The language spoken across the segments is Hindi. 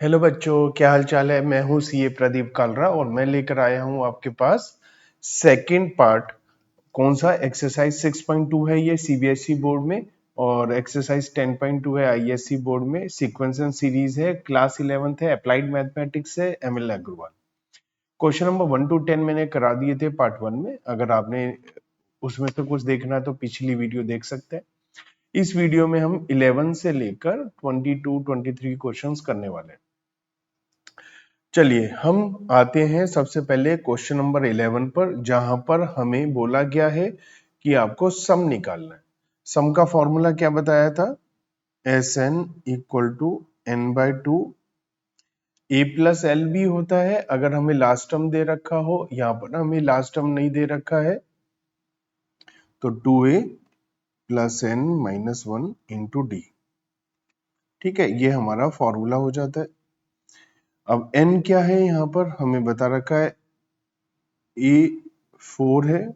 हेलो बच्चों, क्या हाल चाल है। मैं हूं सीए प्रदीप कालरा और मैं लेकर आया हूं आपके पास सेकंड पार्ट। कौन सा? एक्सरसाइज 6.2 है ये सीबीएसई बोर्ड में, और एक्सरसाइज 10.2 है आईएससी बोर्ड में। सीक्वेंस एंड सीरीज है, क्लास 11th है, अप्लाइड मैथमेटिक्स है, ML Agarwal. Question number 1 to 10 मैंने करा दिए थे पार्ट 1 में। अगर आपने उसमें से कुछ देखना है तो पिछली वीडियो देख सकते हैं। इस वीडियो में हम 11 से लेकर 22-23 क्वेश्चंस करने वाले हैं। चलिए हम आते हैं सबसे पहले क्वेश्चन नंबर 11 पर, जहां पर हमें बोला गया है कि आपको सम निकालना है। सम का फॉर्मूला क्या बताया था? S N equal to N by two. A plus L भी होता है अगर हमें लास्ट टर्म दे रखा हो। यहां पर हमें लास्ट टर्म नहीं दे रखा है, तो 2a plus N minus 1 into D. ठीक है, ये हमारा फॉर्मूला हो जाता है। अब n क्या है? यहां पर हमें बता रखा है a 4 है,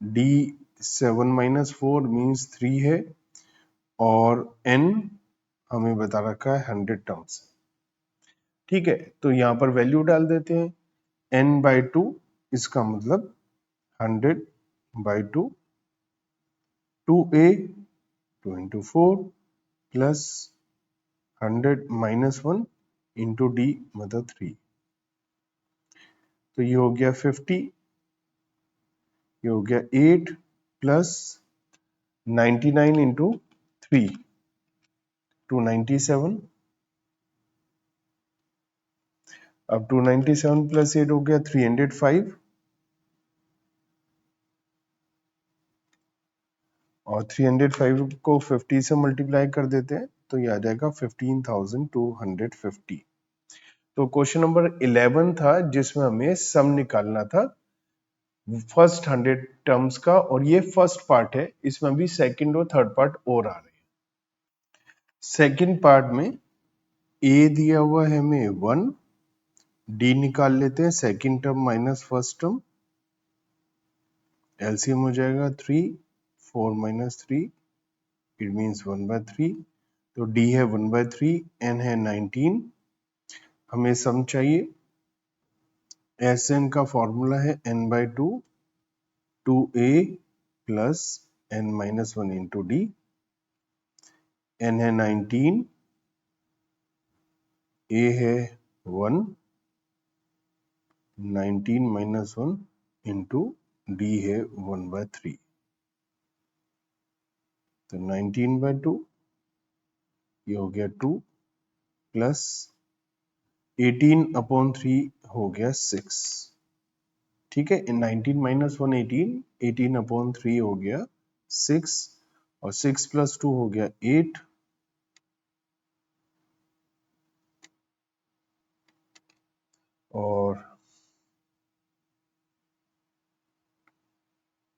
d 7 माइनस 4 मीन्स 3 है, और n हमें बता रखा है 100 टर्म्स। ठीक है, तो यहां पर वैल्यू डाल देते हैं। n बाई 2, इसका मतलब 100 by 2, 2a 2 into 4 plus 100 minus 1 into D मतलब 3। तो ये हो गया 50, ये हो गया 8 प्लस 99 इंटू 3 297। अब 297 प्लस 8 हो गया 305, और 305 को 50 से मल्टीप्लाई कर देते हैं तो ये आ जाएगा 15,250। तो क्वेश्चन नंबर 11 था जिसमें हमें सम निकालना था फर्स्ट 100 टर्म्स का, और ये फर्स्ट पार्ट है। इसमें भी सेकंड और थर्ड पार्ट और आ रहे हैं। सेकंड पार्ट में ए दिया हुआ है हमें 1, डी निकाल लेते हैं second term minus first term. LCM हो जाएगा 3, 4 माइनस 3 इट मीन्स 1/3। तो d है 1/3, n है 19। हमें सम चाहिए। एस एन का फॉर्मूला है n by 2, 2a plus n minus 1 into D. n है 19, a है 1, 19 माइनस 1 इंटू डी है 1/3। तो 19/2 ये हो गया 2 प्लस 18/3 हो गया 6। ठीक है, 19 माइनस 1 18, 18/3 हो गया 6, और 6 प्लस 2 हो गया 8, और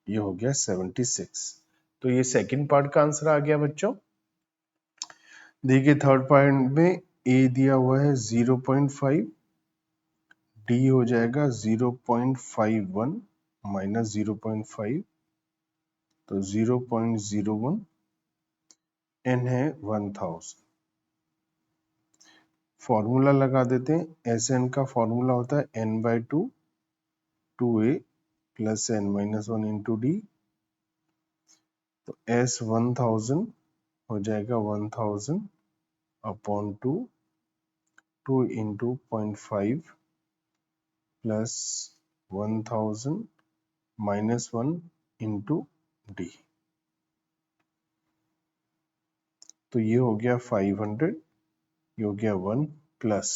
ये हो गया 76। तो ये सेकंड पार्ट का आंसर आ गया बच्चों। देखिए थर्ड पार्ट में ए दिया हुआ है 0.5, डी हो जाएगा 0.51 माइनस 0.5 तो 0.01, एन है 1000। फॉर्मूला लगा देते हैं। एस एन का फॉर्मूला होता है N by 2, 2a plus N minus 1 into D. तो एस 1000 हो जाएगा 1000 upon 2, 2 into 0.5 plus 1000 minus 1 into D. तो ये हो गया 500, ये हो गया 1 प्लस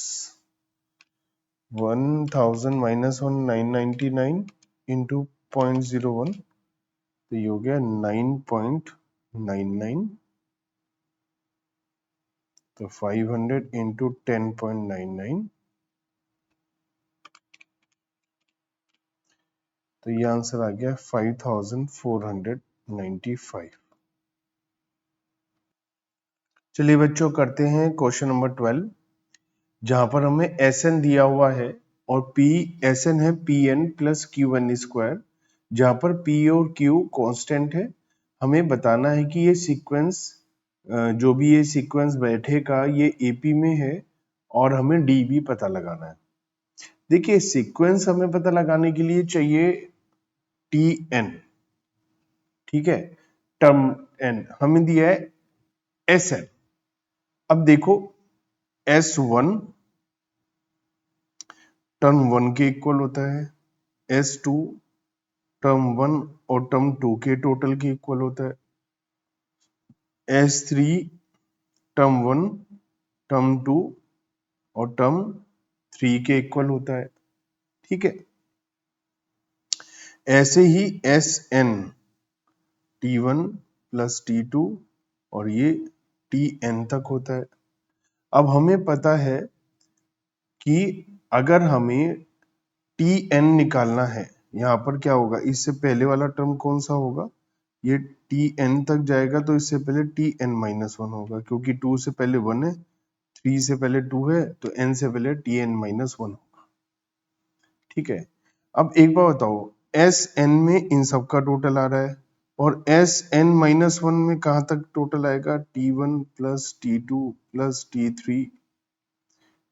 1000 माइनस 1 999 इंटू 0.01, तो ये हो गया 9.99। तो 500 इंटू 10.99, तो ये आंसर आ गया 5495। चलिए बच्चों करते हैं क्वेश्चन नंबर 12, जहां पर हमें एस एन दिया हुआ है और पी एस एन है P N plus Q N square, जहां पर पी और क्यू कांस्टेंट है। हमें बताना है कि ये सीक्वेंस जो भी ये सीक्वेंस बैठेगा ये एपी में है और हमें डी भी पता लगाना है। देखिए सीक्वेंस हमें पता लगाने के लिए चाहिए टी एन, ठीक है, टर्म एन हमें दिया है एस एन। अब देखो S1 टर्म 1 के इक्वल होता है, S2 टर्म 1 और टर्म 2 के टोटल के इक्वल होता है, S3 टर्म 1 टर्म 2 और टर्म 3 के इक्वल होता है, ठीक है। ऐसे ही Sn T1 प्लस T2 और ये Tn तक होता है। अब हमें पता है कि अगर हमें Tn निकालना है, यहाँ पर क्या होगा, इससे पहले वाला टर्म कौन सा होगा, ये Tn तक जाएगा तो इससे पहले Tn माइनस 1 होगा, क्योंकि 2 से पहले 1 है, 3 से पहले 2 है, तो n से पहले Tn माइनस 1 होगा, ठीक है। अब एक बार बताओ, Sn में इन सब का टोटल आ रहा है और Sn माइनस 1 में कहाँ तक टोटल आएगा, T1 plus T2 plus T3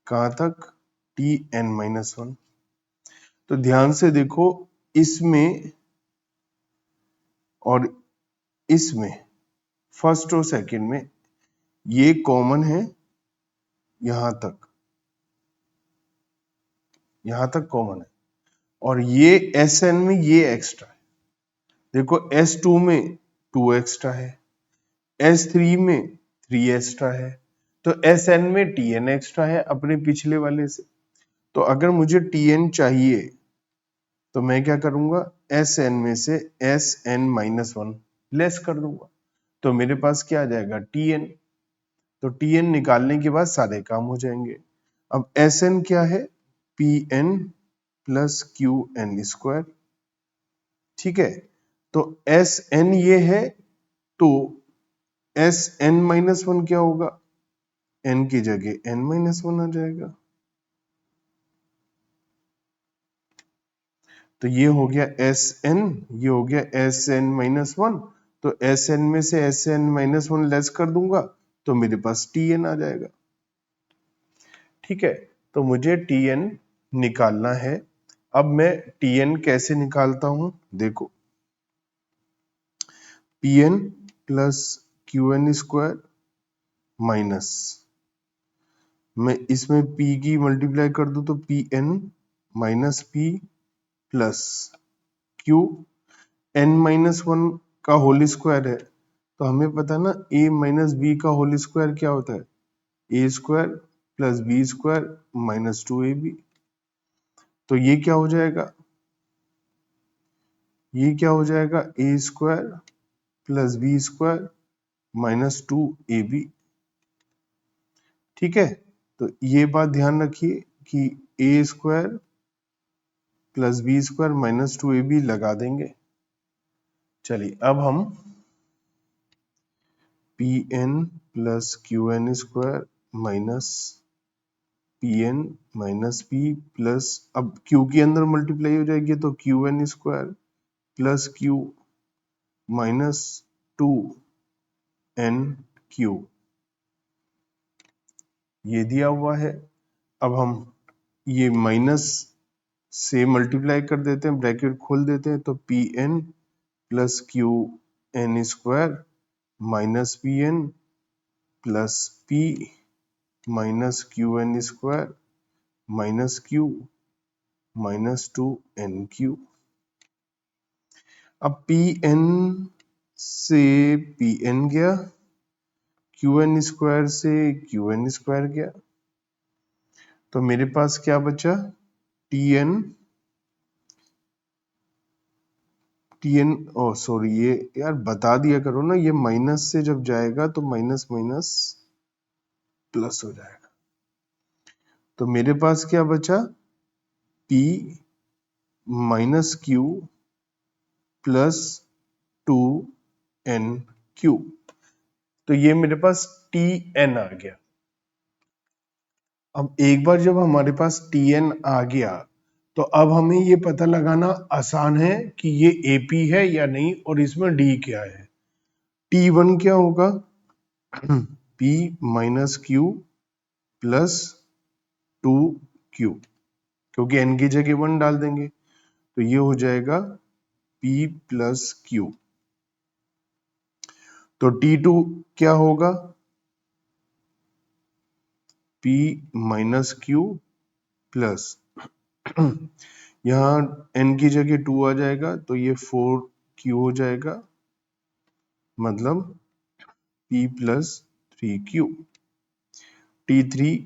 कहाँ तक, Tn माइनस 1। तो ध्यान से देखो, इसमें और इसमें फर्स्ट और सेकंड में ये कॉमन है, यहां तक कॉमन है, और ये Sn में ये एक्स्ट्रा है। देखो S2 में 2 एक्स्ट्रा है, S3 में 3 एक्स्ट्रा है, तो Sn में Tn एक्स्ट्रा है अपने पिछले वाले से। तो अगर मुझे Tn चाहिए तो मैं क्या करूंगा, Sn में से Sn माइनस 1 लेस कर दूंगा, तो मेरे पास क्या आ जाएगा, Tn। तो Tn निकालने के बाद सारे काम हो जाएंगे। अब Sn क्या है, Pn प्लस Qn स्क्वायर, ठीक है। तो Sn ये है, तो Sn माइनस 1 क्या होगा, n की जगह n माइनस 1 आ जाएगा। तो ये हो गया Sn, ये हो गया Sn माइनस 1। तो Sn में से Sn माइनस 1 लेस कर दूंगा तो मेरे पास Tn आ जाएगा, ठीक है। तो मुझे Tn निकालना है। अब मैं Tn कैसे निकालता हूं, देखो, Pn plus Qn square minus, मैं इसमें P की मल्टीप्लाई कर दूं तो Pn minus P plus Q n minus 1 का होल स्क्वायर है, तो हमें पता है ना a माइनस बी का होल स्क्वायर क्या होता है, A square plus B square minus 2ab। तो ये क्या हो जाएगा, ये क्या हो जाएगा, A square plus B square minus 2ab, ठीक है। तो ये बात ध्यान रखिए कि A square plus B square minus 2ab लगा देंगे। चलिए अब हम Pn plus Qn square minus Pn minus P plus, अब Q के अंदर मल्टीप्लाई हो जाएगी तो Qn square plus Q minus 2nq, ये दिया हुआ है। अब हम ये माइनस से मल्टीप्लाई कर देते हैं, ब्रैकेट खोल देते हैं, तो Pn plus Qn square minus Pn plus P minus Qn square minus Q minus 2nq। अब Pn से Pn गया, Qn स्क्वायर से Qn स्क्वायर गया, तो मेरे पास क्या बचा, Tn ओ सॉरी, ये यार बता दिया करो ना, ये माइनस से जब जाएगा तो माइनस माइनस प्लस हो जाएगा। तो मेरे पास क्या बचा, P minus Q plus 2nq, तो ये मेरे पास Tn आ गया। अब एक बार जब हमारे पास Tn आ गया तो अब हमें ये पता लगाना आसान है कि ये AP है या नहीं और इसमें D क्या है। T1 क्या होगा, P minus Q plus 2q, क्योंकि n की जगह 1 डाल देंगे तो ये हो जाएगा p प्लस q। तो T2 क्या होगा? p माइनस q प्लस यहाँ n की जगह 2 आ जाएगा तो ये 4q हो जाएगा, मतलब p plus 3q। T3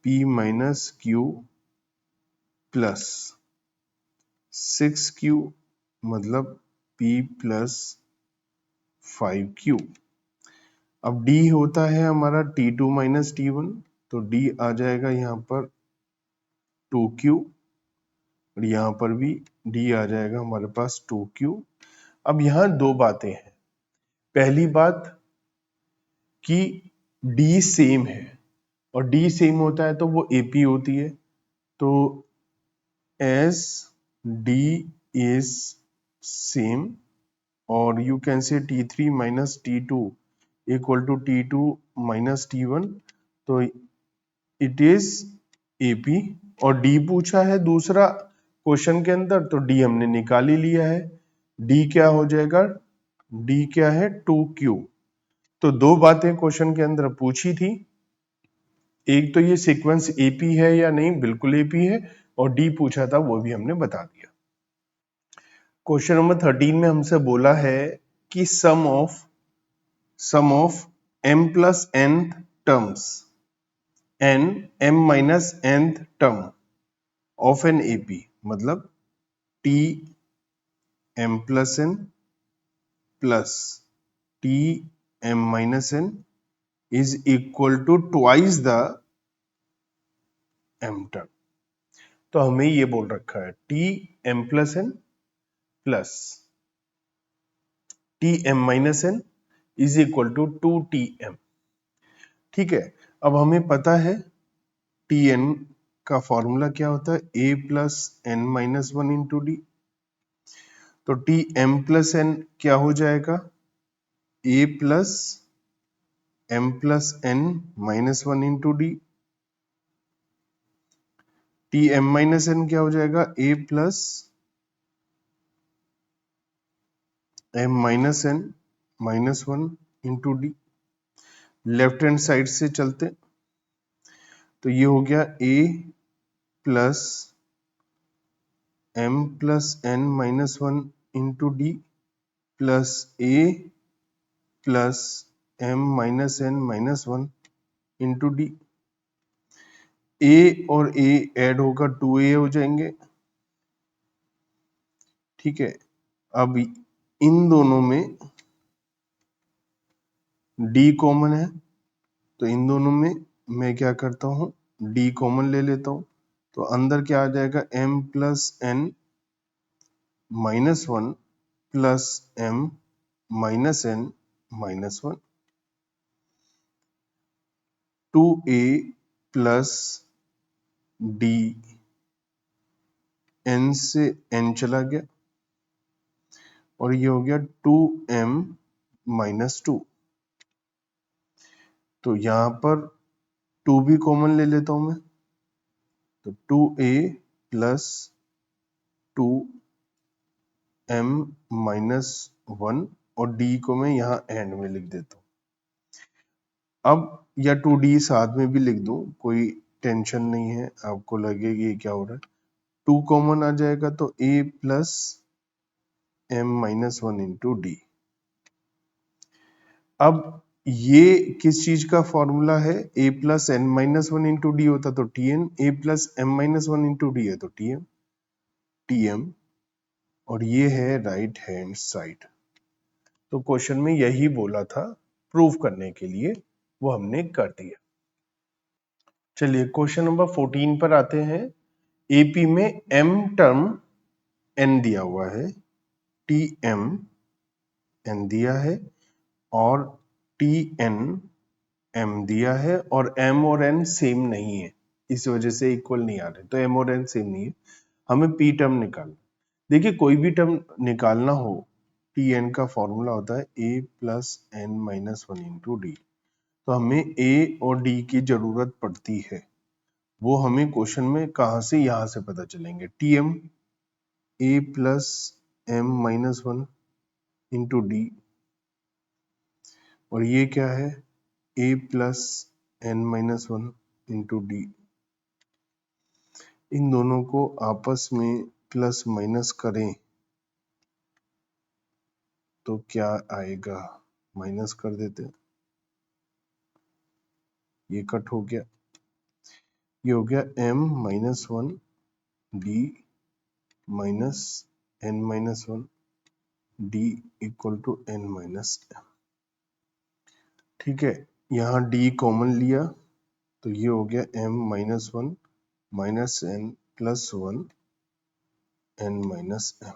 p minus q plus 6q, मतलब p प्लस 5q। अब d होता है हमारा T2 माइनस T1, तो d आ जाएगा यहाँ पर 2q, और यहाँ पर भी d आ जाएगा हमारे पास 2q। अब यहाँ दो बातें हैं। पहली बात कि d सेम है, और d सेम होता है तो वो AP होती है, तो as d is same, और you can say T3 minus T2 equal to T2 minus T1, तो it is AP। और D पूछा है दूसरा क्वेश्चन के अंदर, तो D हमने निकाल ही लिया है। D क्या हो जाएगा? D क्या है? 2Q। तो दो बातें क्वेश्चन के अंदर पूछी थी, एक तो ये सीक्वेंस AP है या नहीं, बिल्कुल AP है, और D पूछा था वो भी हमने बता दिया। क्वेश्चन नंबर 13 में हमसे बोला है कि sum of m plus nth terms n m minus nth term of an AP, मतलब t m plus n plus t m minus n is equal to twice the m term. तो हमें ये बोल रखा है t m plus n plus T M minus N is equal to 2tm। ठीक है, अब हमें पता है tn का फॉर्मूला क्या होता है? a plus N minus one into D. तो tm प्लस एन क्या हो जाएगा? a plus m plus n minus one into D. tm minus n क्या हो जाएगा? a plus m minus n minus one into D. Left hand side से चलते, तो ये हो गया a plus m plus n minus one into D plus a plus m minus n minus one into D. a और a ऐड होगा 2a हो जाएंगे। ठीक है, अब इन दोनों में d कॉमन है, तो इन दोनों में मैं क्या करता हूं? d कॉमन ले लेता हूं, तो अंदर क्या आ जाएगा? m plus n minus one plus m minus n minus one. 2a plus d, n से n चला गया, और ये हो गया 2m माइनस टू। तो यहां पर 2 भी कॉमन ले लेता हूं मैं, तो 2a plus 2m minus one, और d को मैं यहाँ एंड में लिख देता हूं। अब या 2d साथ में भी लिख दूं, कोई टेंशन नहीं है, आपको लगे कि ये क्या हो रहा है। 2 कॉमन आ जाएगा तो a plus m minus one into D. अब ये किस चीज का फॉर्मूला है? a plus N minus one into D होता तो tn, a plus m minus one into D है तो tm, और ये है राइट हैंड साइड। तो क्वेश्चन में यही बोला था, प्रूव करने के लिए वो हमने कर दिया। चलिए क्वेश्चन नंबर 14 पर आते हैं। एपी में m टर्म n दिया हुआ है, tm n दिया है, और tn m दिया है, और m और n सेम नहीं है, इस वजह से इक्वल नहीं आ रहे, तो m और n सेम नहीं है। हमें p टर्म निकालना। देखिए कोई भी टर्म निकालना हो, tn का फॉर्मूला होता है a plus n minus one into D. तो हमें a और d की जरूरत पड़ती है। वो हमें क्वेश्चन में कहां से, यहां से पता चलेंगे। T M A plus M minus one into D, और ये क्या है, A plus N minus one into D. इन दोनों को आपस में प्लस माइनस करें तो क्या आएगा, माइनस कर देते, ये कट हो गया, ये हो गया m minus one D minus N minus one D equal to N minus. ठीक है, यहाँ d कॉमन लिया तो ये हो गया m minus one minus N plus one N minus M,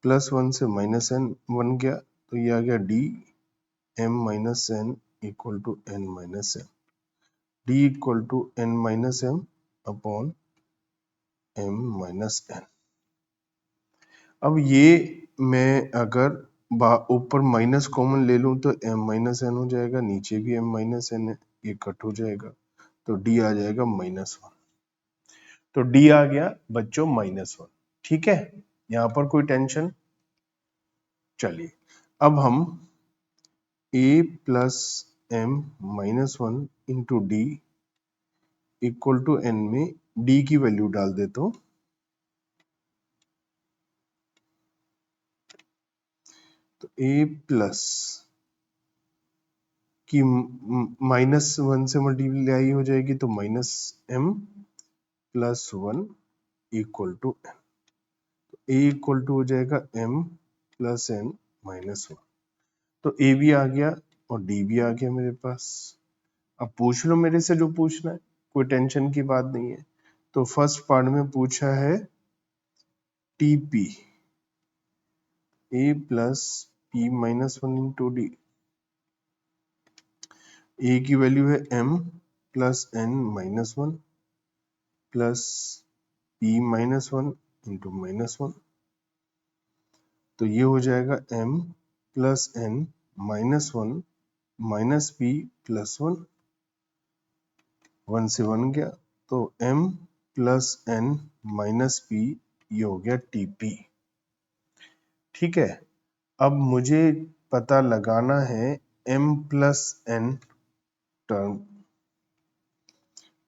plus one से माइनस एन बन गया तो ये आ गया d m minus N equal to N minus M, d equal to N minus M upon m minus N. अब ये मैं अगर ऊपर माइनस कॉमन ले लूं तो m माइनस एन हो जाएगा, नीचे भी m माइनस एन है, ये कट हो जाएगा तो d आ जाएगा माइनस वन। तो d आ गया बच्चों माइनस वन। ठीक है, यहां पर कोई टेंशन। चलिए अब हम a plus M minus one into D equal to N में d की वैल्यू डाल देता हूं। तो a प्लस की माइनस वन से मल्टीप्लाई हो जाएगी तो minus M plus one equal to N, A equal to हो जाएगा M plus N minus one. तो ए भी आ गया और डी भी आ गया मेरे पास। अब पूछ लो मेरे से जो पूछना है, कोई टेंशन की बात नहीं है। तो फर्स्ट पार्ट में पूछा है TP A plus P minus one into D, A की वैल्यू है m plus N minus one plus P minus one into minus one, तो ये हो जाएगा m plus N minus one minus P plus one, one से वन गया तो m plus N minus P, ये हो गया टीपी। ठीक है, अब मुझे पता लगाना है m प्लस एन टर्म।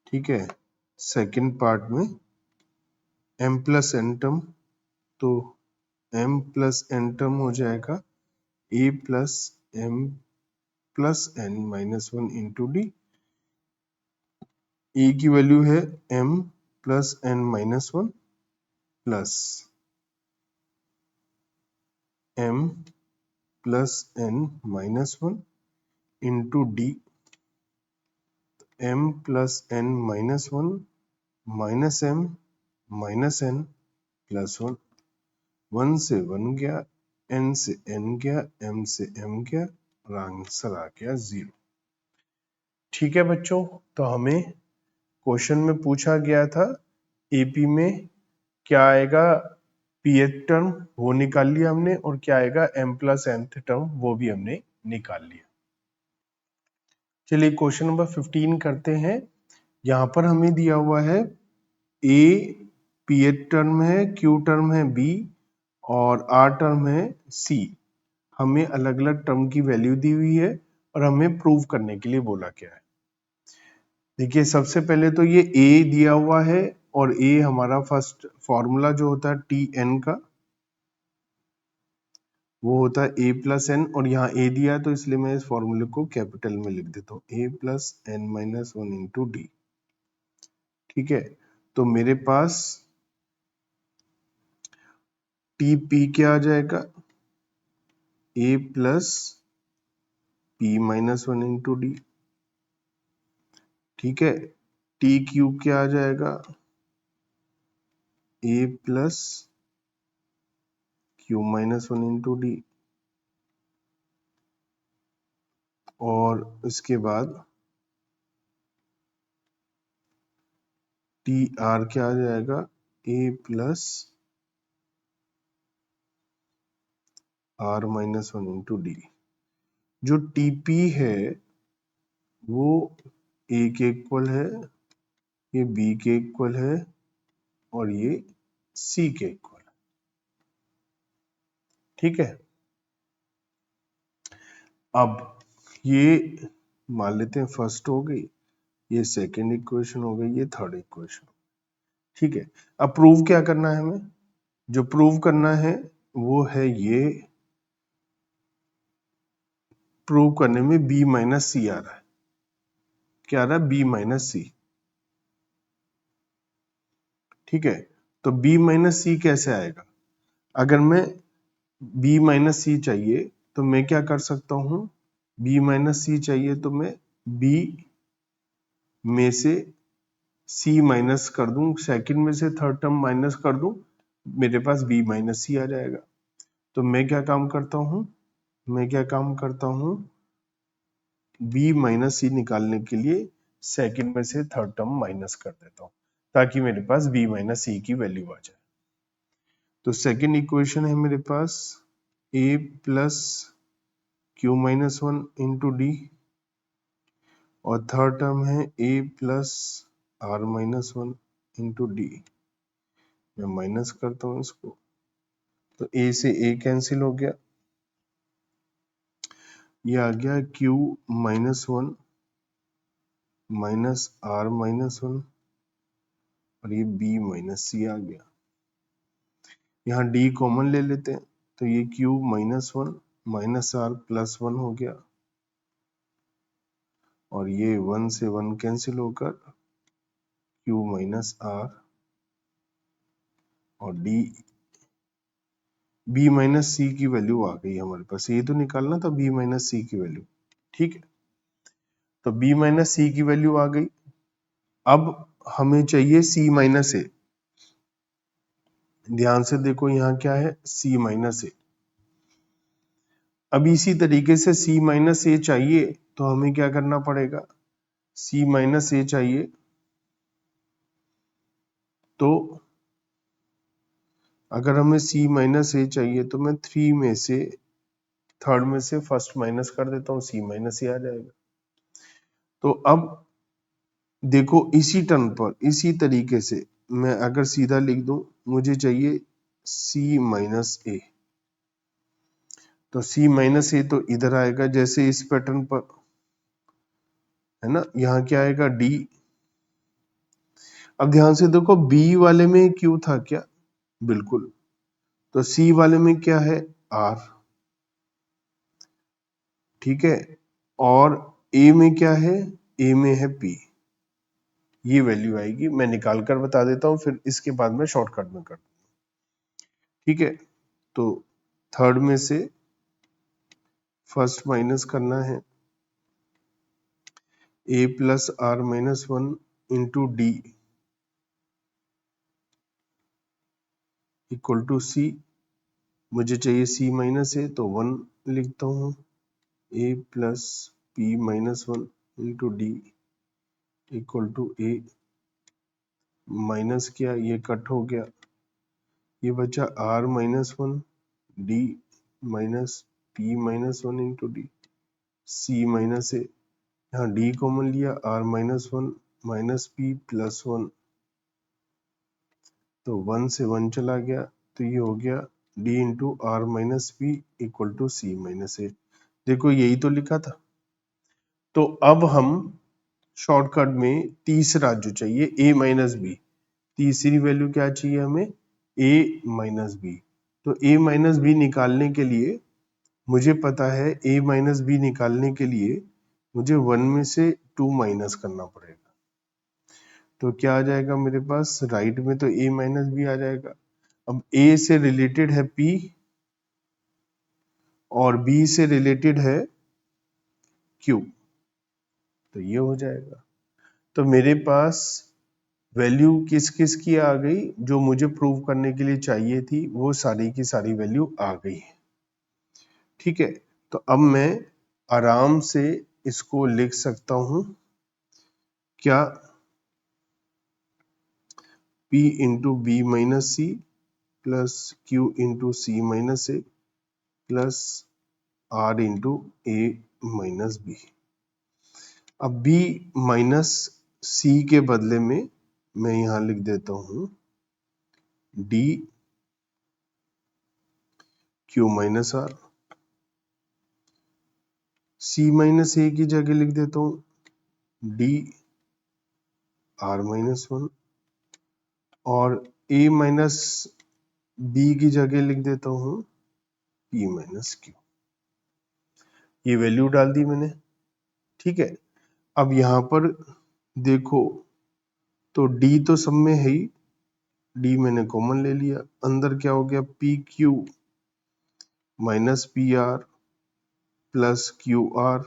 ठीक है, सेकंड पार्ट में m प्लस एन टर्म, तो m प्लस एन टर्म हो जाएगा a plus M plus N minus one into D. A की वैल्यू है m plus N minus one plus m plus N minus one into D, m plus N minus one minus m minus N plus one, one से वन गया, n से n गया, m से m गया और आंसर आ गया 0। ठीक है बच्चों, तो हमें क्वेश्चन में पूछा गया था एपी में क्या आएगा, पीएच टर्म वो निकाल लिया हमने, और क्या आएगा m प्लस nth टर्म वो भी हमने निकाल लिया। चलिए क्वेश्चन नंबर 15 करते हैं। यहाँ पर हमें दिया हुआ है a पीएच टर्म है, q टर्म है b और r टर्म है c। हमें अलग अलग टर्म की वैल्यू दी हुई है और हमें प्रूव करने के लिए बोला क्या है। देखिए सबसे पहले तो ये a दिया हुआ है और a हमारा फर्स्ट फॉर्मूला जो होता है टी एन का, वो होता है a प्लस एन, और यहाँ a दिया है तो इसलिए मैं इस फॉर्मूले को कैपिटल में लिख देता हूँ, a plus N minus one into D. ठीक है, तो मेरे पास टी पी क्या आ जाएगा, a plus P minus one into D. ठीक है, टी क्यू क्या आ जाएगा, a plus Q minus one into D, और इसके बाद टी आर क्या आ जाएगा, a plus R minus one into D. जो टीपी है वो a के इक्वल है ये बी के इक्वल है और ये सी के इक्वल है। ठीक है, अब ये मान लेते हैं फर्स्ट हो गई, ये सेकंड इक्वेशन हो गई, ये थर्ड इक्वेशन। ठीक है, अब प्रूव क्या करना है हमें? जो प्रूव करना है वो है ये, प्रूव करने में b माइनस सी आ रहा है। क्या आ रहा है? b माइनस सी। ठीक है, तो b माइनस सी कैसे आएगा? अगर मैं b माइनस सी चाहिए तो मैं क्या कर सकता हूं? b माइनस सी चाहिए तो मैं b में से c माइनस कर दूं, सेकंड में से थर्ड टर्म माइनस कर दूं, मेरे पास b माइनस सी आ जाएगा। तो मैं क्या काम करता हूं? b माइनस सी निकालने के लिए सेकंड में से थर्ड टर्म माइनस कर देता हूं, ताकि मेरे पास b माइनस सी की वैल्यू आ जाए। तो सेकंड इक्वेशन है मेरे पास a plus Q minus one into D, और थर्ड टर्म है a plus R minus one into D. मैं माइनस करता हूं इसको, तो a से a कैंसिल हो गया, ये आ गया q minus one minus R minus one, और ये b माइनस सी आ गया। यहाँ d कॉमन ले लेते हैं, तो ये q minus one minus R plus one हो गया, और ये वन से वन कैंसिल होकर q माइनस आर, और d b माइनस सी की वैल्यू आ गई हमारे पास। ये तो निकालना था b माइनस सी की वैल्यू। ठीक है, तो b माइनस सी की वैल्यू आ गई। अब हमें चाहिए c माइनस ए। ध्यान से देखो यहाँ क्या है, c माइनस ए। अब इसी तरीके से c माइनस ए चाहिए तो हमें क्या करना पड़ेगा? c माइनस ए चाहिए तो अगर हमें c माइनस ए चाहिए तो मैं थ्री में से थर्ड में से फर्स्ट माइनस कर देता हूँ, c माइनस ए आ जाएगा। तो अब देखो इसी टर्म पर इसी तरीके से मैं अगर सीधा लिख दूं, मुझे चाहिए c माइनस ए, तो c माइनस ए तो इधर आएगा जैसे इस पैटर्न पर है ना, यहाँ क्या आएगा d। अब ध्यान से देखो b वाले में q था क्या? बिल्कुल। तो c वाले में क्या है? r। ठीक है, और a में क्या है? a में है p। ये वैल्यू आएगी, मैं निकाल कर बता देता हूं, फिर इसके बाद में शॉर्टकट में कर। ठीक है, तो थर्ड में से फर्स्ट माइनस करना है, a plus R minus one into D equal to C. मुझे चाहिए c माइनस ए, तो वन लिखता हूँ, a plus P minus one into D equal to A. Minus किया, ये कट हो गया, ये बचा r minus one D minus P minus one into D, C minus A. यहाँ d कॉमन लिया, r minus one minus P plus one, तो वन से वन चला गया, तो ये हो गया d into R minus P equal to C minus A. देखो यही तो लिखा था। तो अब हम शॉर्टकट में तीसरा जो चाहिए a माइनस बी, तीसरी वैल्यू क्या चाहिए हमें? a minus B. तो a माइनस बी निकालने के लिए मुझे पता है, a माइनस बी निकालने के लिए मुझे वन में से टू माइनस करना पड़ेगा। तो क्या आ जाएगा मेरे पास? राइट में तो a माइनस बी आ जाएगा। अब a से रिलेटेड है p और b से रिलेटेड है q, तो ये हो जाएगा। तो मेरे पास वैल्यू किस किस की आ गई? जो मुझे प्रूव करने के लिए चाहिए थी वो सारी की सारी वैल्यू आ गई है। ठीक है, तो अब मैं आराम से इसको लिख सकता हूं, क्या? p into B minus C plus Q into C minus A plus R into A minus B. अब b माइनस सी के बदले में मैं यहां लिख देता हूं D Q minus R, C minus A की जगह लिख देता हूं डी आर माइनस वन, और ए माइनस बी की जगह लिख देता हूं पी माइनस क्यू। ये वैल्यू डाल दी मैंने, ठीक है। अब यहां पर देखो तो डी तो सब में है ही, डी मैंने कॉमन ले लिया, अंदर क्या हो गया P Q minus P R plus Q R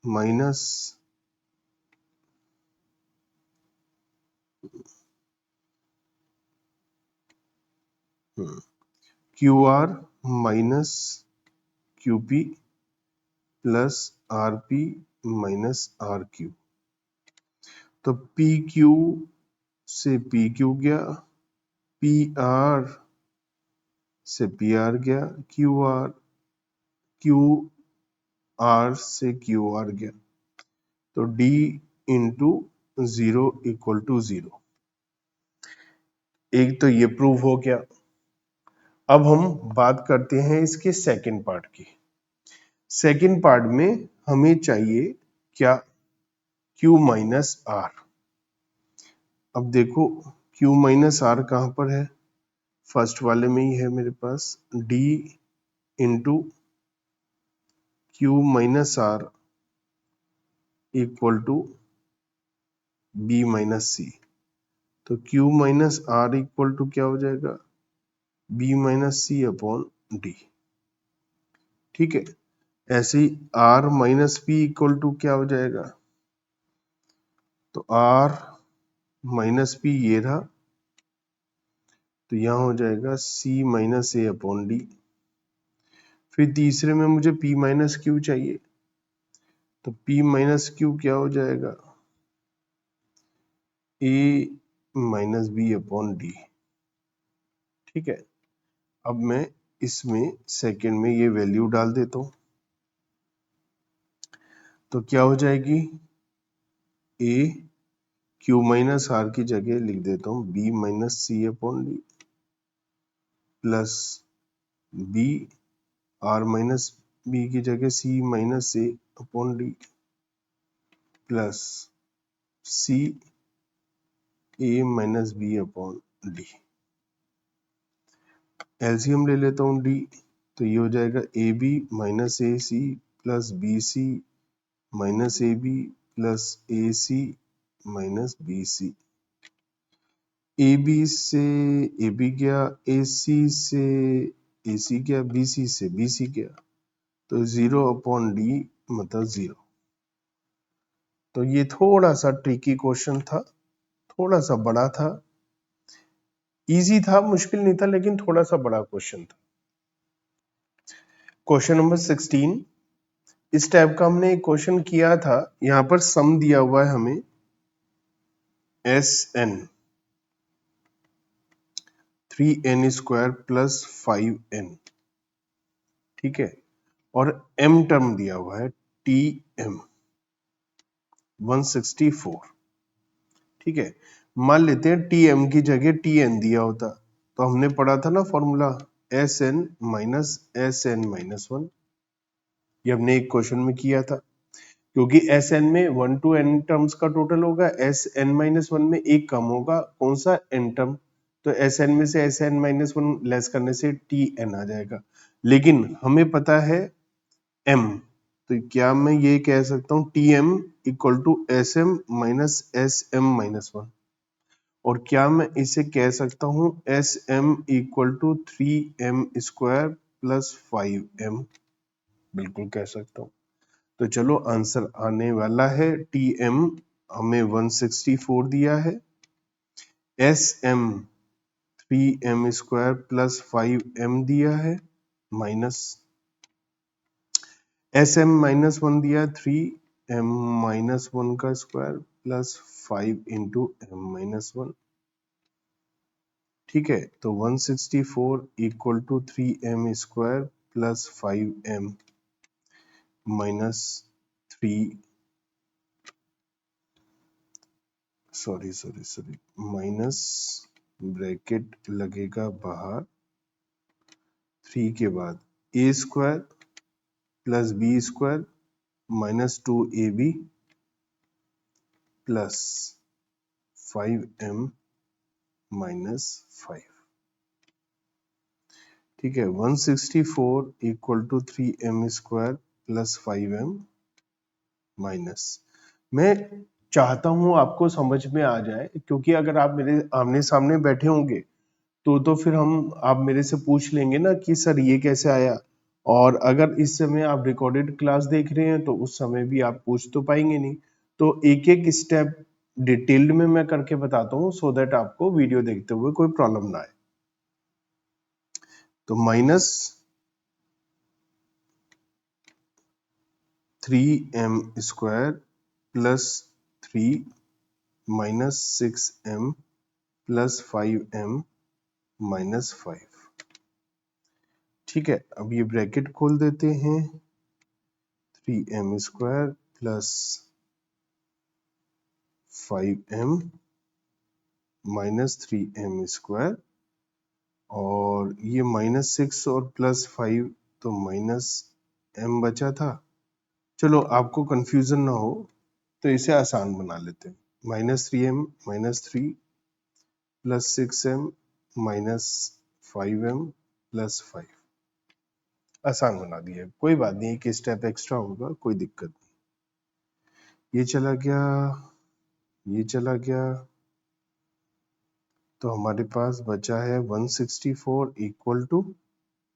minus Q R minus Q P plus R P minus R Q. तो पी क्यू से पी क्यू गया, पी आर से पी आर गया, क्यू आर से क्यू आर गया। तो D into zero equal to zero. एक तो ये प्रूव हो गया। अब हम बात करते हैं इसके सेकंड पार्ट की। सेकंड पार्ट में हमें चाहिए क्या, Q माइनस आर। अब देखो Q माइनस आर कहां पर है, फर्स्ट वाले में ही है मेरे पास, D into Q minus R equal to B minus C. तो Q minus R equal to क्या हो जाएगा, B minus C upon D, ठीक है। ऐसे ही R minus P equal to क्या हो जाएगा, तो R माइनस पी ये रहा, तो यहां हो जाएगा C minus A upon D. फिर तीसरे में मुझे P माइनस क्यू चाहिए, तो P माइनस क्यू क्या हो जाएगा, A minus B upon D, ठीक है। अब मैं इसमें सेकंड में ये वैल्यू डाल देता हूं, तो क्या हो जाएगी, A क्यू माइनस आर की जगह लिख देता हूं B minus C upon D plus B R minus B की जगह C minus A upon D plus C A minus B upon D. LCM ले लेता हूँ डी, तो ये हो जाएगा A B minus A C plus B C minus A B plus A C minus B C. A B से ए बी गया, ए सी से ए सी गया, बी सी से बी सी गया, तो जीरो अपॉन डी मतलब जीरो। तो ये थोड़ा सा ट्रिकी क्वेश्चन था, थोड़ा सा बड़ा था, इजी था, मुश्किल नहीं था, लेकिन थोड़ा सा बड़ा क्वेश्चन था। क्वेश्चन नंबर 16, इस टाइप का हमने एक क्वेश्चन किया था। यहां पर सम दिया हुआ है हमें S N 3n square plus 5n, ठीक है, और m टर्म दिया हुआ है टी एम 164, ठीक है। मान लेते हैं टी एम की जगह टी एन दिया होता, तो हमने पढ़ा था ना formula S N minus one, ये हमने एक क्वेश्चन में किया था। क्योंकि एस एन में 1 to n टर्म्स का टोटल होगा, एस एन माइनस वन में एक कम होगा, कौन सा, एन टर्म। तो एस एन में से S N minus one less करने से टी एन आ जाएगा। लेकिन हमें पता है एम, तो क्या मैं ये कह सकता हूँ T M equal to S M minus S M minus one, और क्या मैं इसे कह सकता हूँ S M equal to 3m square plus 5m, बिल्कुल कह सकता हूँ। तो चलो आंसर आने वाला है, टी एम हमें 164 दिया है, S M 3m square plus 5m दिया है, minus S M minus one दिया, 3m माइनस वन का square plus 5 into M minus one, ठीक है। तो 164 equal to 3m square plus 5m minus 3 sorry minus bracket लगेगा बाहर, 3 के बाद A square plus B square minus 2ab plus 5m minus 5। ठीक है, 164 equal to 3m square plus 5m minus. मैं चाहता हूं आपको समझ में आ जाए, क्योंकि अगर आप मेरे आमने सामने बैठे होंगे तो फिर आप मेरे से पूछ लेंगे ना कि सर ये कैसे आया। और अगर इस समय आप रिकॉर्डेड क्लास देख रहे हैं तो उस समय भी आप पूछ तो पाएंगे नहीं। तो एक एक स्टेप डिटेल्ड में मैं करके बताता हूँ, सो दैट आपको वीडियो देखते हुए कोई प्रॉब्लम ना आए। तो minus 3m square plus 3 minus 6m plus 5m minus 5। ठीक है, अब ये ब्रैकेट खोल देते हैं, 3m square plus 5m minus 3m square, और ये माइनस 6 और प्लस 5 तो माइनस m बचा था। चलो आपको कंफ्यूजन ना हो तो इसे आसान बना लेते हैं, minus 3m minus 3 plus 6m minus 5m plus 5। आसान बना दिया, कोई बात नहीं, एक स्टेप एक्स्ट्रा होगा, कोई दिक्कत नहीं। ये चला गया, ये चला गया, तो हमारे पास बचा है 164 इक्वल टू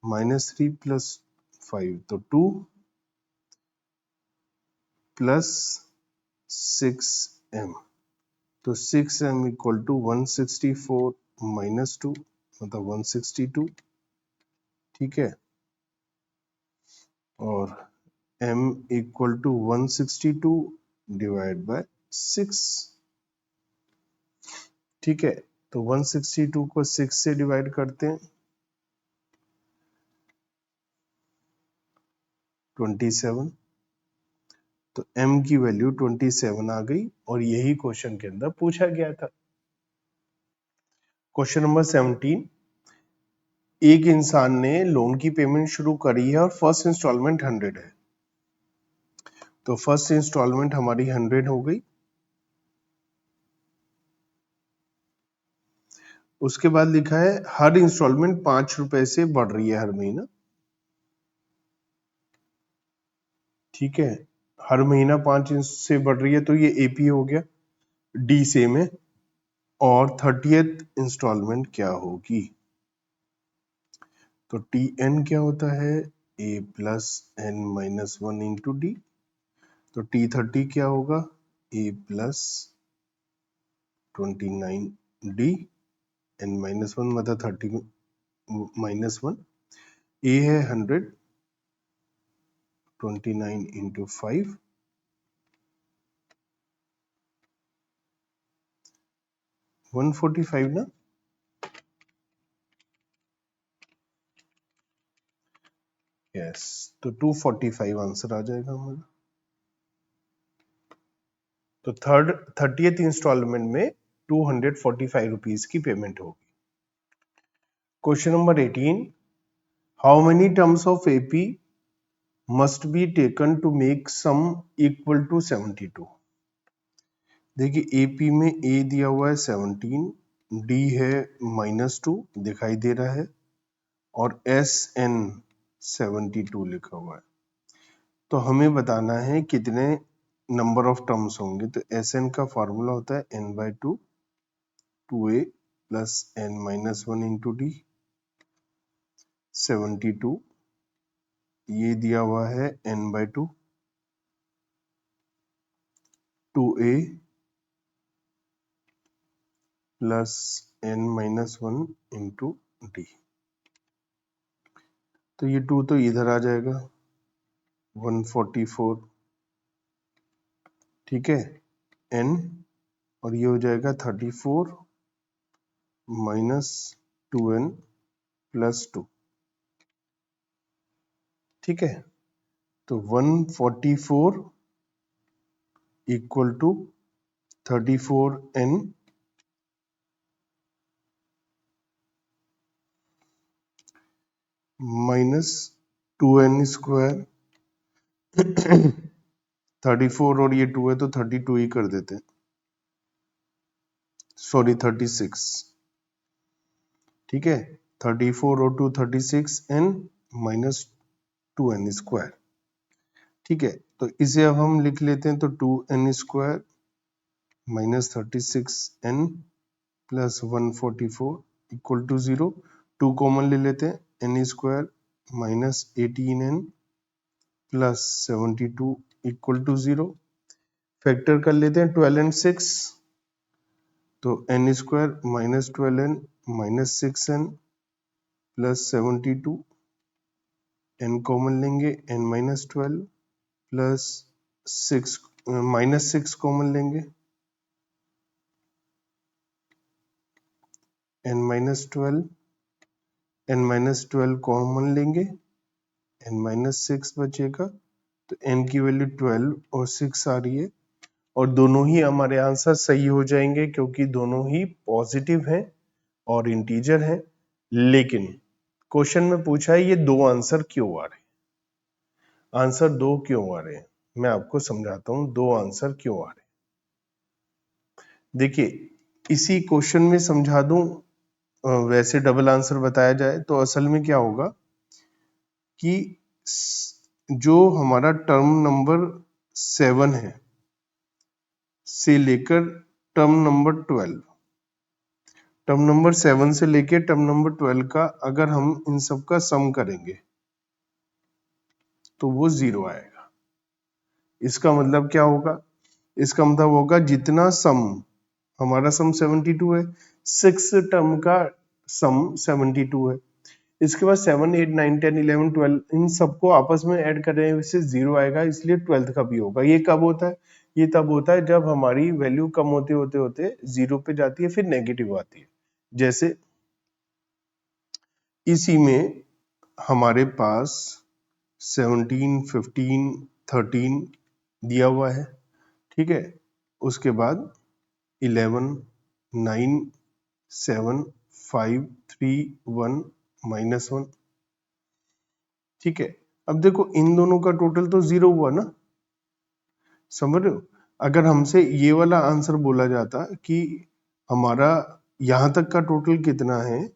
माइनस 3 प्लस 5 तो 2 प्लस 6m, तो 6m इक्वल टू 164 माइनस 2 मतलब 162। ठीक है, और m equal to 162 divide by 6। ठीक है, तो 162 को 6 से डिवाइड करते हैं, 27। तो m की वैल्यू 27 आ गई, और यही क्वेश्चन के अंदर पूछा गया था। क्वेश्चन नंबर 17, एक इंसान ने लोन की पेमेंट शुरू करी है और फर्स्ट इंस्टॉलमेंट 100 है। तो फर्स्ट इंस्टॉलमेंट हमारी 100 हो गई। उसके बाद लिखा है हर इंस्टॉलमेंट 5 रुपए से बढ़ रही है हर महीना। ठीक है, हर महीना 5 से बढ़ रही है, तो ये एपी हो गया। डी सेम है, और 30th इंस्टॉलमेंट क्या होगी? तो टी एन क्या होता है? A plus N minus 1 into D. तो टी 30 क्या होगा? A plus 29 D, N minus 1 मतलब 30 माइनस 1। ए है 100, 29 इंटू 5, 145 ना। यस, तो 245 आंसर आ जाएगा हमारा। तो 30th इंस्टॉलमेंट में 245 रुपीज की पेमेंट होगी। Question number 18, how many terms of AP must be taken to make sum equal to 72? देखिए, एपी में ए दिया हुआ है 17, डी है -2 दिखाई दे रहा है, और एस एन 72 लिखा हुआ है। तो हमें बताना है कितने नंबर ऑफ टर्म्स होंगे। तो एस एन का फॉर्मूला होता है n/2, 2a plus n minus 1 into D. 72 ये दिया हुआ है n/2, 2a plus n minus 1 into D. तो ये 2 तो इधर आ जाएगा, 144। ठीक है, n, और ये हो जाएगा 34 माइनस 2n प्लस 2। ठीक है, तो 144 equal to 34n minus 2n²। 34 और ये 2 है तो 32 ही कर देते हैं, सॉरी 36। ठीक है, 34 और 2 36n माइनस 2n²। ठीक है, तो इसे अब हम लिख लेते हैं, तो 2n² minus 36n plus 144 equal to 0। 2 common ले लेते हैं, n² minus 18n plus 72 equal to 0। Factor कर लेते हैं 12 एंड 6, तो n² minus 12n minus 6n plus 72, n common लेंगे, n minus 12 plus 6 minus 6 common लेंगे, n minus 12, n minus 12 common लेंगे, n माइनस 6 बचेगा, तो n की वैल्यू 12 और 6 आ रही है, और दोनों ही हमारे आंसर सही हो जाएंगे क्योंकि दोनों ही पॉजिटिव हैं और इंटीजर हैं। लेकिन क्वेश्चन में पूछा है ये दो आंसर क्यों आ रहे हैं, आंसर दो क्यों आ रहे हैं, मैं आपको समझाता हूं दो आंसर क्यों आ रहे हैं। देखिए, इसी क्वेश्चन में समझा दूं, वैसे डबल आंसर बताया जाए तो असल में क्या होगा कि जो हमारा टर्म नंबर 7 है से लेकर टर्म नंबर 12, टर्म नंबर 7 से लेके टर्म नंबर 12 का अगर हम इन सब का सम करेंगे तो वो 0 आएगा। इसका मतलब क्या होगा, इसका मतलब होगा जितना सम, हमारा सम 72 है, 6 टर्म का सम 72 है, इसके बाद 7 8 9 10 11 12 इन सबको आपस में ऐड कर रहे हैं, इससे 0 आएगा, इसलिए 12th का भी होगा। ये कब होता है, ये तब होता है जब हमारी वैल्यू कम होते होते होते 0 पे जाती है, फिर नेगेटिव आती है। जैसे इसी में हमारे पास 17 15 13 दिया हुआ है, ठीक है, उसके बाद 11 9 7 5 3 1 -1। ठीक है, अब देखो इन दोनों का टोटल तो 0 हुआ ना, समझ रहे हो। अगर हमसे ये वाला आंसर बोला जाता कि हमारा यहां तक का टोटल कितना है,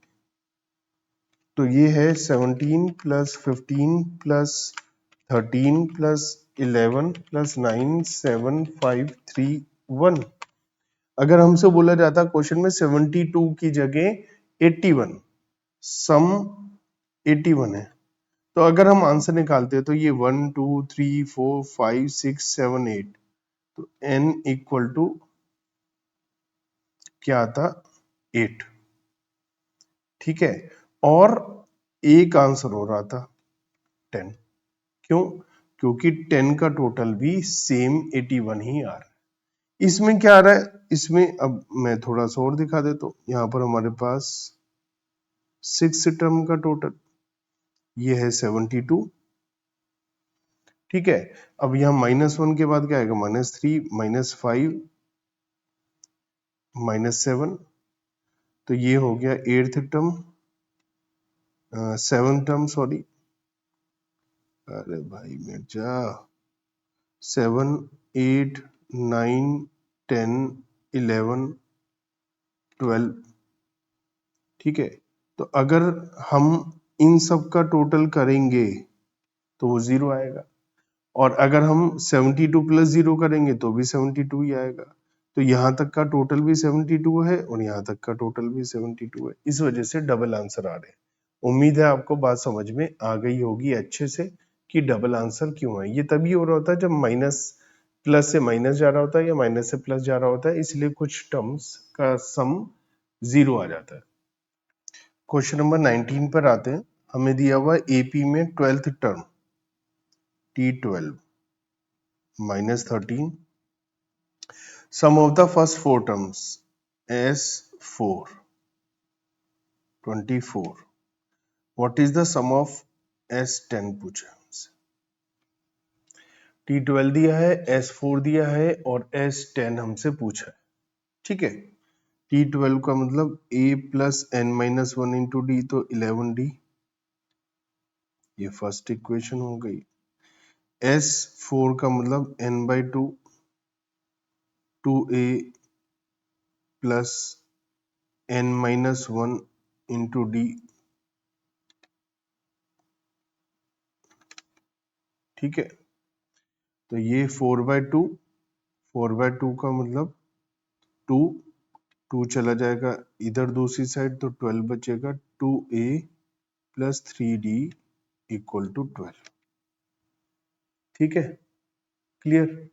तो ये है 17 प्लस 15 प्लस 13 प्लस 11 प्लस 9 7 5 3 1। अगर हमसे बोला जाता क्वेश्चन में 72 की जगह 81, सम 81 है, तो अगर हम आंसर निकालते हैं तो ये 1 2 3 4 5 6 7 8, तो n इक्वल टू क्या आता, 8। ठीक है, और एक आंसर हो रहा था 10। क्यों, क्योंकि 10 का टोटल भी सेम 81 ही आ रहा है। इसमें क्या आ रहा है, इसमें अब मैं थोड़ा सा और दिखा देता हूं, यहां पर हमारे पास 6 टर्म का टोटल ये है 72। ठीक है, अब यहाँ -1 के बाद क्या आएगा, -3 -5 -7, तो ये हो गया 8th term, 7th term sorry, अरे भाई मिर्जा, 7 8 9 10 11 12। ठीक है, तो अगर हम इन सब का टोटल करेंगे तो वो 0 आएगा, और अगर हम 72 प्लस 0 करेंगे तो भी 72 ही आएगा। तो यहाँ तक का टोटल भी 72 है और यहाँ तक का टोटल भी 72 है, इस वजह से डबल आंसर आ रहे हैं। उम्मीद है आपको बात समझ में आ गई होगी अच्छे से कि डबल आंसर क्यों है। ये तभी हो रहा होता है जब माइनस प्लस से माइनस जा रहा होता है या माइनस से प्लस जा रहा होता है, इसलिए कुछ टर्म्स का सम 0 आ जाता है। क्वेश्चन नंबर 19 पर आते हैं। हमें दिया हुआ एपी में 12th term T12 -13, sum of the first four terms S4 24, what is the sum of S10 पूछा हमसे। T12 दिया है, S4 दिया है और S10 हमसे पूछा है। ठीक है, T12 का मतलब a plus N minus one into D, तो 11D, ये फर्स्ट इक्वेशन हो गई। S4 का मतलब n/2 2a plus N minus one into D. ठीक है, तो ये 4/2 का मतलब 2 2 चला जाएगा इधर दूसरी साइड, तो 12 बचेगा। 2a plus 3d equal to 12। ठीक है, clear.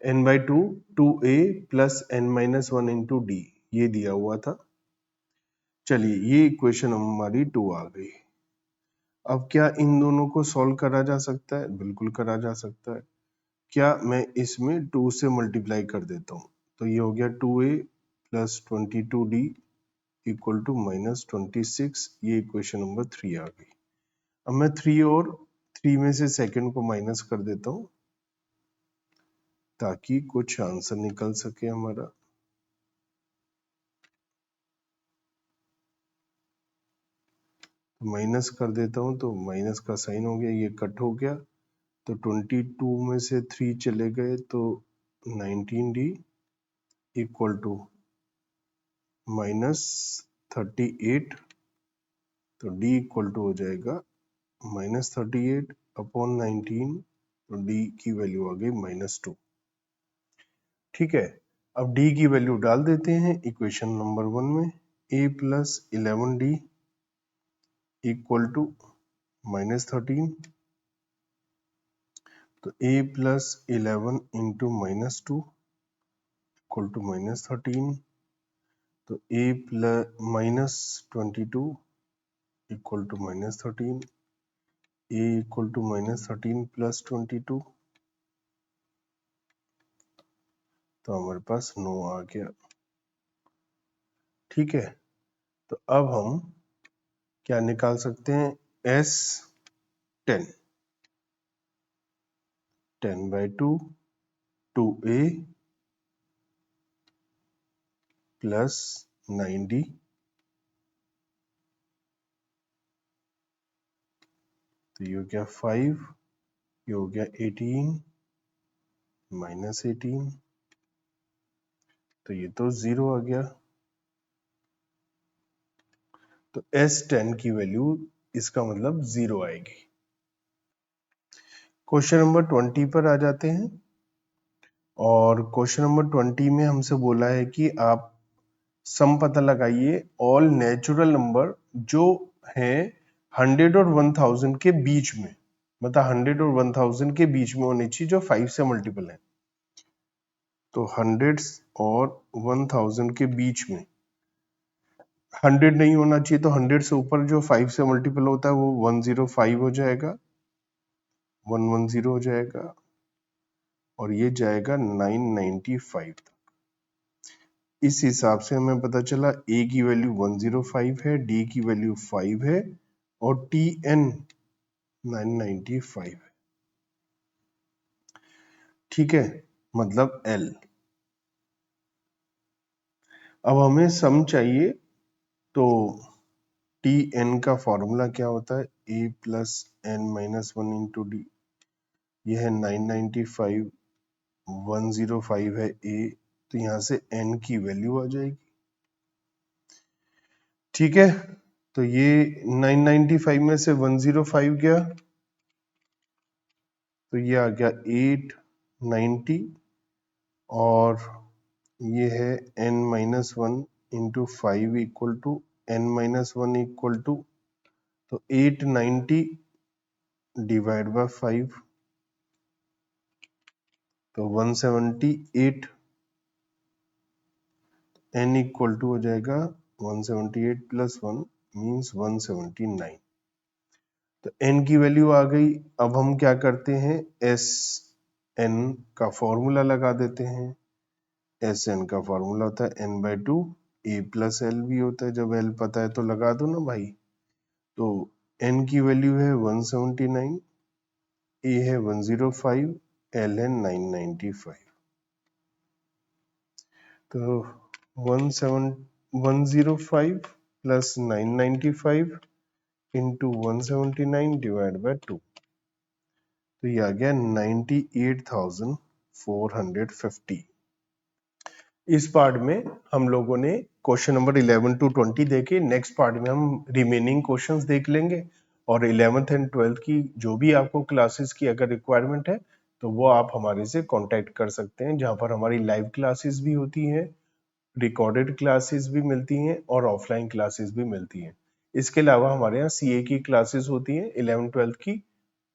n/2 2a plus n minus one into D, ये दिया हुआ था। चलिए, ये इक्वेशन हमारी 2 आ गई। अब क्या इन दोनों को सॉल्व करा जा सकता है? बिल्कुल करा जा सकता है। क्या मैं इसमें 2 से मल्टीप्लाई कर देता हूँ, तो ये हो गया 2a plus 22d equal to minus 26। ये इक्वेशन नंबर 3 आ गई। अब मैं 3 और 3 में से सेकंड को माइनस कर देता हूँ ताकि कुछ आंसर निकल सके हमारा। माइनस कर देता हूँ तो माइनस का साइन हो गया, ये कट हो गया, तो 22 में से 3 चले गए तो 19d इक्वल टू माइनस 38। तो d इक्वल टू हो जाएगा माइनस 38 अपॉन 19, तो d की वैल्यू आ गई -2। ठीक है, अब d की वैल्यू डाल देते हैं इक्वेशन नंबर 1 में। a plus 11d equal to -13, तो a plus 11 into -2 equal to -13, तो a plus -22 equal to -13, a equal to -13 plus 22, तो हमारे पास 9 आ गया। ठीक है, तो अब हम क्या निकाल सकते हैं? S10 10/2 2a प्लस 9d, तो ये हो गया 5, ये हो गया 18 माइनस 18, तो ये तो 0 आ गया। तो S10 की वैल्यू इसका मतलब 0 आएगी। क्वेश्चन नंबर 20 पर आ जाते हैं, और क्वेश्चन नंबर 20 में हमसे बोला है कि आप सम पता लगाइए ऑल नेचुरल नंबर जो है 100 और 1000 के बीच में, मतलब 100 और 1000 के बीच में होनी चाहिए, जो 5 से मल्टीपल है। तो 100 और 1000 के बीच में 100 नहीं होना चाहिए, तो 100 से ऊपर जो 5 से मल्टीपल होता है वो 105 हो जाएगा, 110 हो जाएगा, और ये जाएगा 995। इस हिसाब से हमें पता चला a की वैल्यू 105 है, d की वैल्यू 5 है, और tn 995 है। ठीक है, मतलब l। अब हमें सम चाहिए, तो tn का फॉर्मूला क्या होता है? a plus n minus one into D. यह है 995, 105 है a, तो यहां से n की वैल्यू आ जाएगी। ठीक है, तो ये 995 में से 105 गया, तो ये आ गया 890, और ये है n minus one into 5 equal to n minus one equal to, तो 890 डिवाइड बाय 5, तो 178, n इक्वल टू हो जाएगा 178 प्लस 1 मीन्स 179। तो n की वैल्यू आ गई। अब हम क्या करते हैं? एस एन का फॉर्मूला लगा देते हैं। एस एन का फॉर्मूला होता है n/2 a प्लस एल भी होता है, जब l पता है तो लगा दो ना भाई। तो n की वैल्यू है 179, ए है 105, एल है 995। तो 105 प्लस 995 इंटू 179 डिवाइड बाय 2, तो ये आ गया 98,450। इस पार्ट में हम लोगों ने क्वेश्चन नंबर 11 टू 20 देखे। नेक्स्ट पार्ट में हम रिमेनिंग क्वेश्चंस देख लेंगे, और 11th एंड 12th की जो भी आपको क्लासेस की अगर रिक्वायरमेंट है तो वो आप हमारे से कांटेक्ट कर सकते हैं, जहां पर हमारी लाइव क्लासेस भी होती हैं, रिकॉर्डेड क्लासेस भी मिलती हैं और ऑफलाइन क्लासेस भी मिलती हैं। इसके अलावा हमारे यहाँ सीए की क्लासेस होती हैं 11-12 की,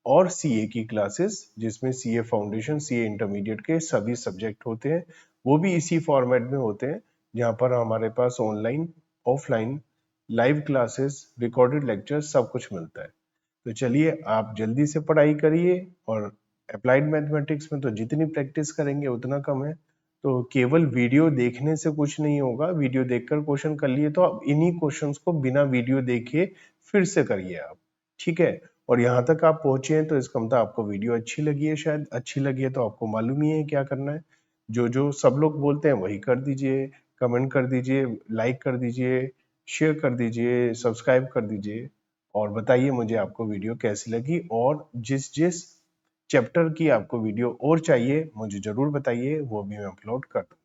और सीए की क्लासेस जिसमें सीए फाउंडेशन, सीए इंटरमीडिएट के सभी सब्जेक्ट होते हैं, वो भी इसी फॉर्मेट में होते हैं, जहाँ पर हमारे पास online, offline, live classes, recorded lecture सब कुछ मिलता है। तो चलिए आप जल्दी से पढ़ाई करिए, और अप्लाइड मैथमेटिक्स में तो जितनी प्रैक्टिस करेंगे उतना कम है। तो केवल वीडियो देखने से कुछ नहीं होगा, वीडियो देखकर क्वेश्चन कर लिए तो आप इन्हीं क्वेश्चंस को बिना वीडियो देखे फिर से करिए आप, ठीक है। और यहाँ तक आप पहुंचे हैं तो इसका मतलब आपको वीडियो अच्छी लगी है, शायद अच्छी लगी है तो आपको मालूम ही है क्या करना है। जो जो सब लोग बोलते हैं वही कर दीजिए, कमेंट कर दीजिए, लाइक कर दीजिए, शेयर कर दीजिए, सब्सक्राइब कर दीजिए, और बताइए मुझे आपको वीडियो कैसी लगी, और जिस जिस चैप्टर की आपको वीडियो और चाहिए मुझे जरूर बताइए, वो भी मैं अपलोड कर दूँ।